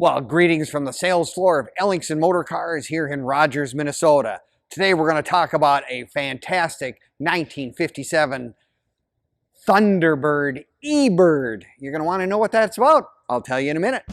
Well, greetings from the sales floor of Ellingson Motorcars here in Rogers, Minnesota. Today we're going to talk about a fantastic 1957 Thunderbird E-Bird. You're going to want to know what that's about. I'll tell you in a minute.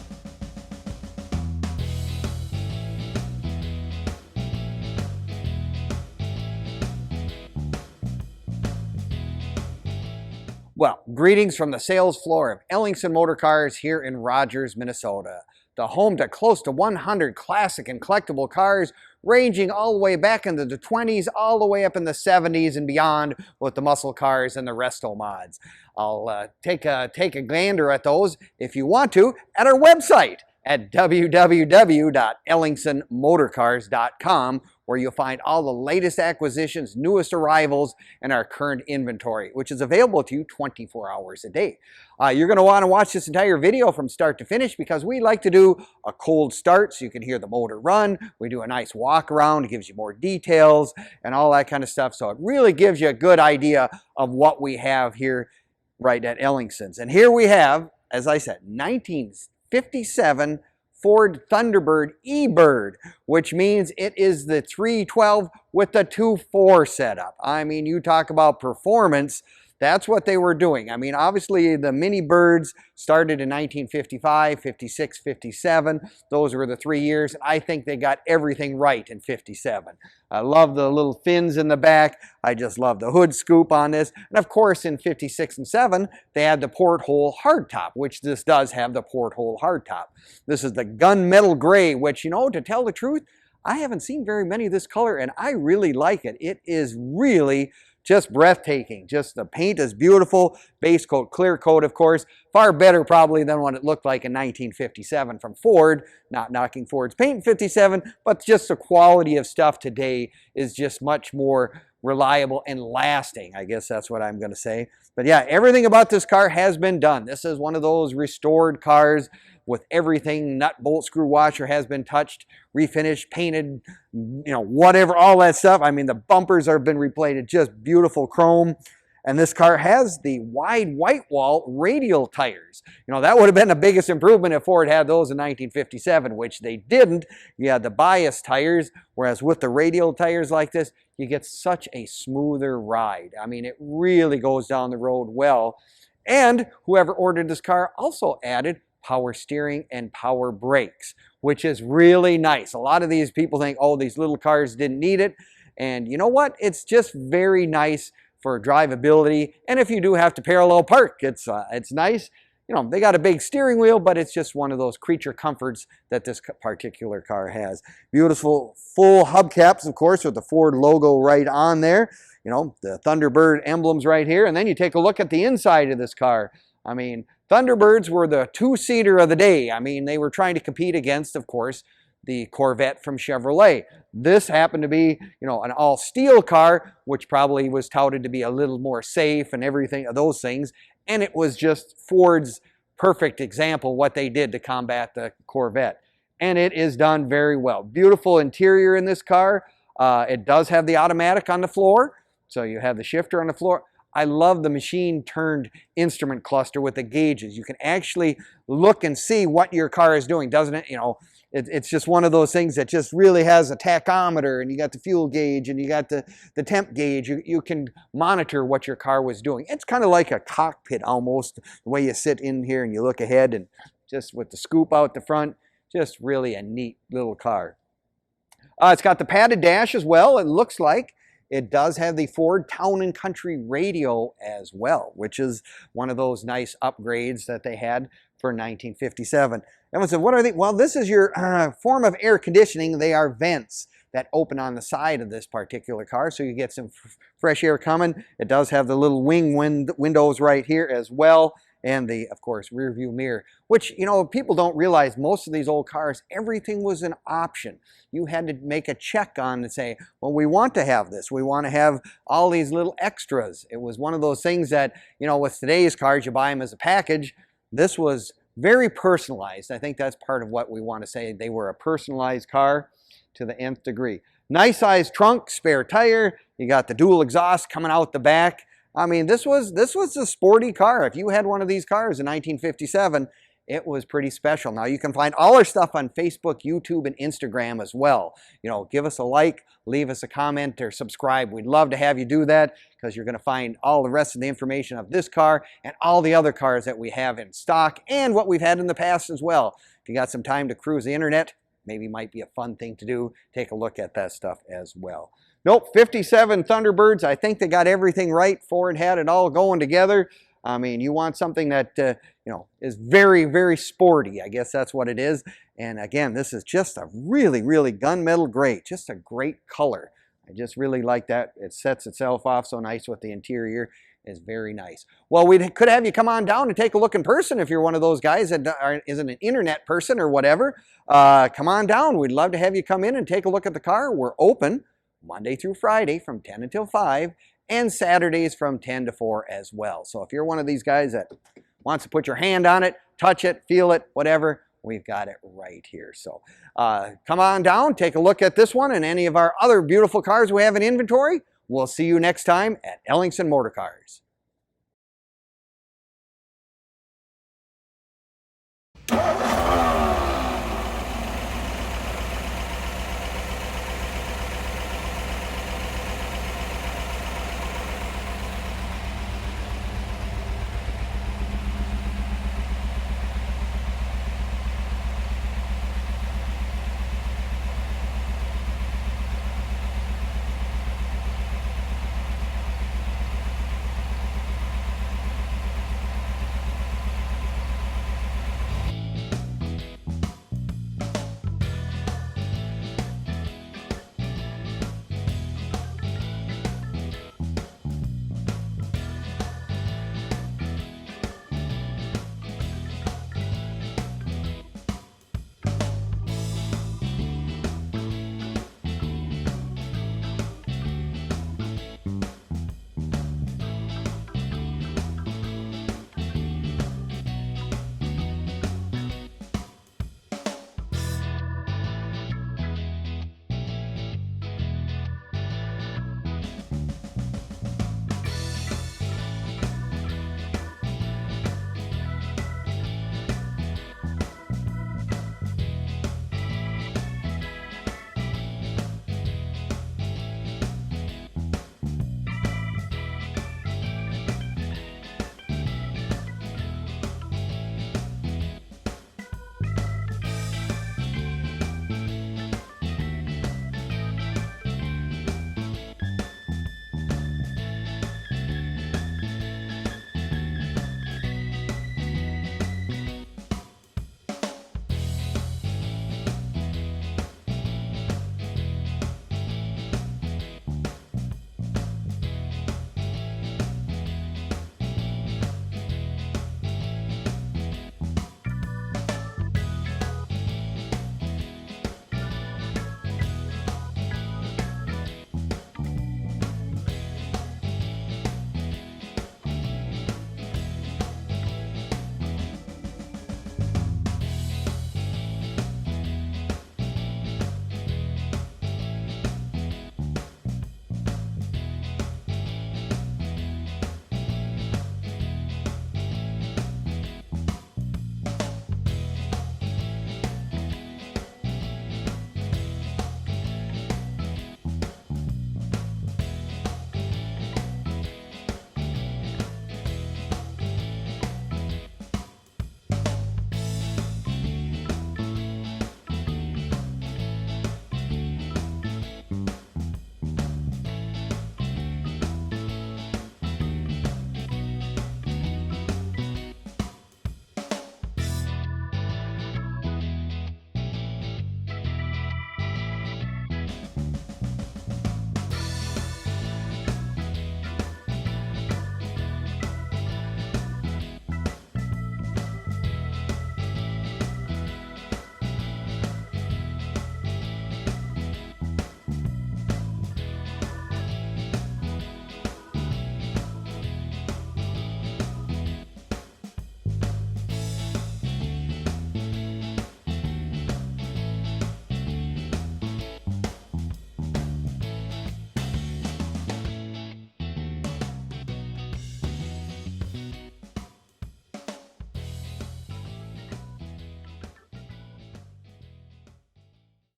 Well, greetings from the sales floor of Ellingson Motorcars here in Rogers, Minnesota. The home to close to 100 classic and collectible cars, ranging all the way back into the 20s, all the way up in the 70s and beyond with the muscle cars and the resto mods. I'll take a gander at those, if you want to, at our website at www.ellingsonmotorcars.com, where you'll find all the latest acquisitions, newest arrivals, and our current inventory, which is available to you 24 hours a day. You're going to want to watch this entire video from start to finish because we like to do a cold start so you can hear the motor run. We do a nice walk around, it gives you more details and all that kind of stuff. So it really gives you a good idea of what we have here right at Ellingson's. And here we have, as I said, 1957 Ford Thunderbird E-Bird, which means it is the 312 with the 2.4 setup. I mean, you talk about performance, that's what they were doing. I mean, obviously the mini birds started in 1955, 56, 57. Those were the 3 years, and I think they got everything right in 57. I love the little fins in the back. I just love the hood scoop on this. And of course, in 56 and 7, they had the Porthole Hard top, which this does have the Porthole Hard top. This is the Gunmetal Grey, which, you know, to tell the truth, I haven't seen very many of this color, and I really like it. It is really just breathtaking. Just the paint is beautiful. Base coat, clear coat, of course. Far better probably than what it looked like in 1957 from Ford. Not knocking Ford's paint in 57, but just the quality of stuff today is just much more reliable and lasting. I guess that's what I'm going to say. But yeah, everything about this car has been done. This is one of those restored cars with everything, nut, bolt, screw, washer has been touched, refinished, painted, you know, whatever, all that stuff. I mean, the bumpers have been replated, just beautiful chrome. And this car has the wide white wall radial tires. You know, that would have been the biggest improvement if Ford had those in 1957, which they didn't. You had the bias tires, whereas with the radial tires like this, you get such a smoother ride. I mean, it really goes down the road well. And whoever ordered this car also added power steering and power brakes, which is really nice. A lot of these people think, oh, these little cars didn't need it. And you know what? It's just very nice for drivability. And if you do have to parallel park, it's nice. You know, they got a big steering wheel, but it's just one of those creature comforts that this particular car has. Beautiful full hubcaps, of course, with the Ford logo right on there. You know, the Thunderbird emblems right here. And then you take a look at the inside of this car. I mean, Thunderbirds were the two-seater of the day. I mean, they were trying to compete against, of course, the Corvette from Chevrolet. This happened to be, you know, an all-steel car, which probably was touted to be a little more safe and everything, those things. And it was just Ford's perfect example what they did to combat the Corvette. And it is done very well. Beautiful interior in this car. It does have the automatic on the floor, so you have the shifter on the floor. I love the machine-turned instrument cluster with the gauges. You can actually look and see what your car is doing, doesn't it? You know, it's just one of those things that just really has a tachometer, and you got the fuel gauge, and you got the temp gauge. You can monitor what your car was doing. It's kind of like a cockpit almost, the way you sit in here and you look ahead, and just with the scoop out the front, just really a neat little car. It's got the padded dash as well, it looks like. It does have the Ford Town & Country radio as well, which is one of those nice upgrades that they had for 1957. Everyone said, what are they? Well, this is your form of air conditioning. They are vents that open on the side of this particular car, so you get some fresh air coming. It does have the little wing windows right here as well, and the, of course, rear view mirror, which, you know, people don't realize most of these old cars, everything was an option. You had to make a check on and say, well, we want to have this. We want to have all these little extras. It was one of those things that, you know, with today's cars, you buy them as a package. This was very personalized. I think that's part of what we want to say. They were a personalized car to the nth degree. Nice sized trunk, spare tire. You got the dual exhaust coming out the back. I mean, this was a sporty car. If you had one of these cars in 1957, It was pretty special. Now you can find all our stuff on Facebook, YouTube, and Instagram as well. You know, give us a like, leave us a comment, or subscribe. We'd love to have you do that because you're going to find all the rest of the information of this car and all the other cars that we have in stock and what we've had in the past as well. If you got some time to cruise the internet, maybe might be a fun thing to do. Take a look at that stuff as well. Nope, 57 Thunderbirds. I think they got everything right. Ford had it all going together. I mean, you want something that, you know, is very, very sporty. I guess that's what it is. And again, this is just a really, really gunmetal gray. Just a great color. I just really like that. It sets itself off so nice with the interior. Is very nice. Well, we could have you come on down and take a look in person if you're one of those guys that isn't an internet person or whatever. Come on down. We'd love to have you come in and take a look at the car. We're open Monday through Friday from 10 until 5 and Saturdays from 10 to 4 as well. So if you're one of these guys that wants to put your hand on it, touch it, feel it, whatever, we've got it right here. So come on down, take a look at this one and any of our other beautiful cars we have in inventory. We'll see you next time at Ellingson Motorcars.